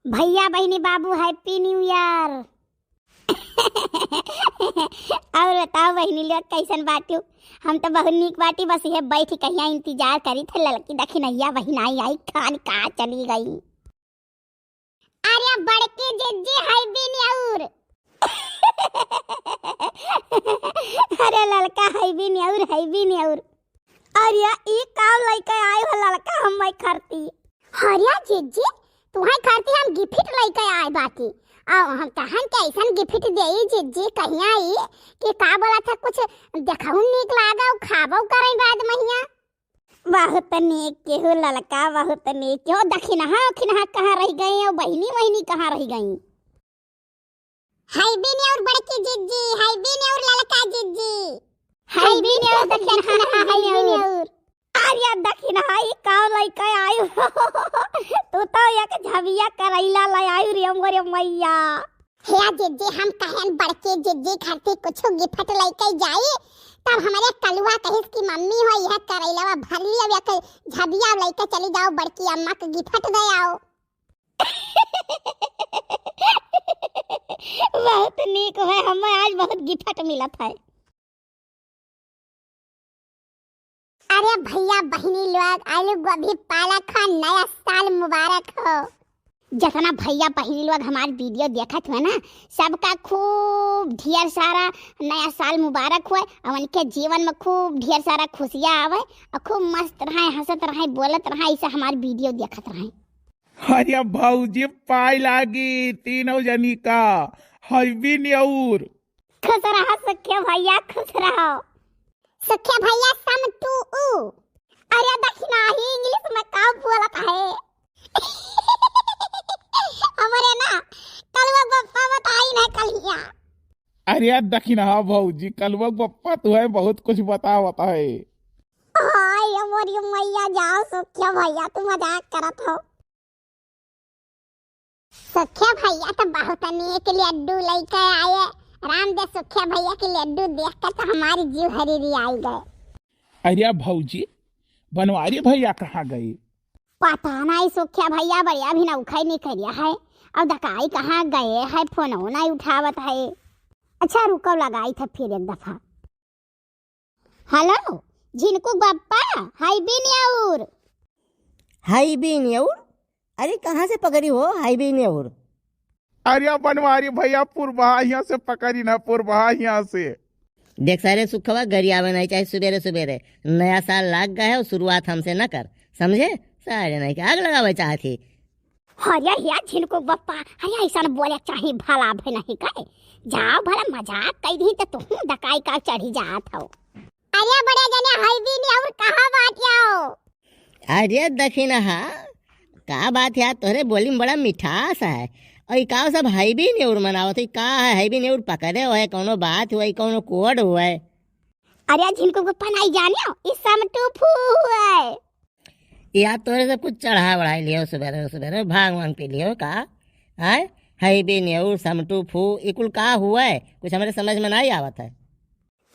भैया बहनी बाबू happy new year. और बताओ बहनी लोग कैसन बाटू? हम तो बहुत नीक बाटी, बस ये बैठ कहिया इंतजार करी थे लड़की देखी नैया बहन आई खान कहाँ चली गई। अरे बड़के जिज्जी हैप्पी न्यू ईयर। अरे लड़का हैप्पी न्यू ईयर। अरे ई काम लेके आए हो लड़का हम मैं करती। अरे जिज्जी तुम्हारे खातिर हम गिफ्ट लेके आए बाकी। हम तहन के ऐसन गिफ्ट देई जिज्जी कहिया आई कि का बोला था कुछ देखहु नीक लागा खाबो करे बाद महिया। बहुत नीक के हो लड़का, बहुत नीक के हो। दखिनहा खिनहा कहाँ रह गई और बहनी बहनी कहाँ रह गई? हाय बिनी और बड़की जिज्जी, हाय बिनी और लड़का जिज्जी, हाय बिनी और दखिनहा हाय बिनी और आर्या दखिनहा ई का लेके आयो। तू तो एक झबिया करैला ले आयु रे मोरे मैया। हे जिज्जी हम कहन बड़के जिज्जी खातिर कुछ गिफ्ट लेके जाई तब हमारे कलुआ कहिस की मम्मी हो यह करैलावा भर लिया एक झबिया लेके चली जाओ बड़की अम्मा के गिफ्ट दे आओ। बहुत नीक है, हमें आज बहुत गिफ्ट मिलत है। अरे भैया बहनी लोग आलू गोभी पालक खा, नया साल मुबारक हो। जितना भैया बहनी लोग हमारे वीडियो देखत हुए ना सबका खूब ढेर सारा नया साल मुबारक हुए और उनके जीवन में खूब ढेर सारा खुशियाँ आवे और खूब मस्त रहे, हंसत रहे, बोलत रहे, ऐसा हमारे वीडियो देखत रहे। अरे भौजी पाई लागी तीनों जनी का हैप्पी न्यू ईयर। खुश रहो सख्या भैया, खुश रहो सख्या भैया। सम टू ऊ। अरे दक्षिणा ही इंग्लिश में का बोलत है? हमारे ना कलवा पप्पा बताई ना कलिया। अरे दखिना भौजी कलवा पप्पा तू है बहुत कुछ बतावत है। हाय मोरी मैया जाओ सख्या भैया तू मजाक करत हो। सख्या भैया तो बहुत नेक लड्डू लेके आए। राम दे सुखिया भैया के लड्डू देखकर तो हमारी जीव हरीरी आई गए। अरे भौजी बनवारी भैया कहाँ गई? पता नहीं सुखिया भैया बढ़िया भी ना उखाई नहीं करिया है और दकाई कहाँ गए है, फोन नहीं उठावत है। अच्छा रुको लगाई था फिर एक दफा। Hello Jhinku Bappa happy new year. Happy new year? अरे कहाँ से पकड़ी हो हैप्पी न्यू ईयर? अरे बनवारी भैया पूर्वा यहाँ से पकड़ी ना, पूर्वा यहाँ से। देख सारे सुखवा गरियावे नहीं चाहे सुबेरे सुबेरे नया साल लाग गया है और शुरुआत हमसे न कर, समझे? सारे नहीं के आग लगावे चाहती। हरिया हिया झिनकू बप्पा हरिया ऐसा बोले चाहे भला भी नहीं कहे। जाओ भला मजाक कह दी तो तुम दकाई का चढ़ी जात हो। अरे बड़े जने हैप्पी न्यू ईयर कहाँ बात आओ? अरे दखिनहा का बात यार तोहरे बोली में बड़ा मिठास है और का सब हैप्पी न्यू ईयर मनावत है। का है हैप्पी न्यू ईयर पकड़े हुए कोनो बात हुई कोनो कोड हुआ? अरे झिनकू बप्पा नहीं जानियो इस सम टू फू है या तोरे से कुछ चढ़ा बढ़ाई लियो सुबेरे सुबेरे भांग वांग पी लियो का है? हैप्पी न्यू ईयर समटू फू इकुल का हुआ है कुछ हमारे समझ में नहीं आवत है।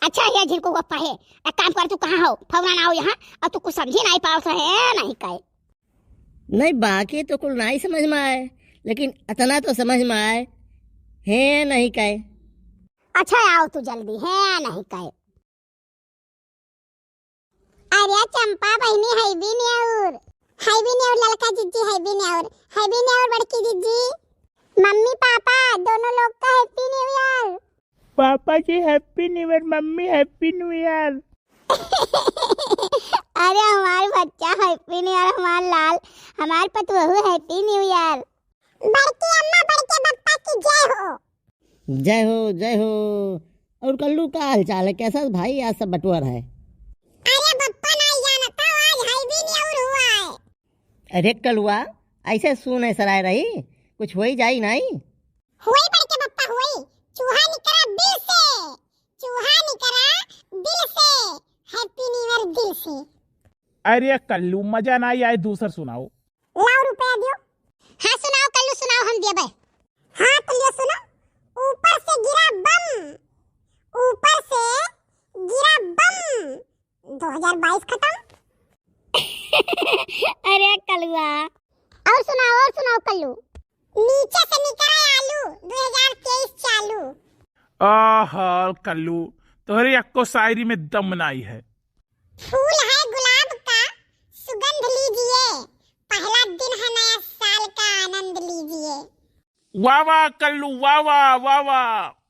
अच्छा ये झिनकू बप्पा है एक काम कर तू कहाँ हो फौरन आओ यहाँ और तू कुछ समझी नहीं पाओ है नहीं कहे। नहीं बाकी तो कुल नहीं समझ में आए लेकिन इतना तो समझ में आए है नहीं कहे। अच्छा आओ तू जल्दी है नहीं कहे। अरे चंपा बहनी हैप्पी न्यू ईयर लड़का जिज्जी हैप्पी न्यू ईयर बड़की जिज्जी। मम्मी पापा दोनों लोग का हैप्पी न्यू ईयर। पापा जी हैप्पी न्यू ईयर, मम्मी हैप्पी न्यू ईयर। अरे हमारे बच्चा हैप्पी न्यू ईयर, हमारा लाल हमारे पतोहू हैप्पी न्यू ईयर। बड़की अम्मा बड़के पप्पा की जय हो। जय हो जय हो। और कल्लू का हाल चाल है कैसा भाई? आज सब बटुआर है। अरे पप्पा नहीं जानता आज हैप्पी न्यू ईयर हुआ है। अरे कलुआ ऐसे सुन सराय रही कुछ हो ही जाई नहीं? हुई बड़के पप्पा हुई। चूहा निकला दिल से, चूहा निकला दिल से, हैप्पी न्यू ईयर दिल से। अरे कल्लू मजा नहीं आए दूसर सुनाओ। लाओ रुपया दियो। हाँ सुनाओ कल्लू सुनाओ हम देबे। हाँ कल्लू सुनो। ऊपर से गिरा बम, ऊपर से गिरा बम, 2022 खत्म। अरे कलुआ और सुनाओ कल्लू। नीचे से निकल आए आलू 2023 चालू। आहा कल्लू, तोहरे अक्को शायरी में दम नाई है। फूल है गुलाब का, सुगंध लीजिए, पहला दिन है नया साल का, आनंद लीजिए। वाह वाह कल्लू, वाह वाह वाह वाह।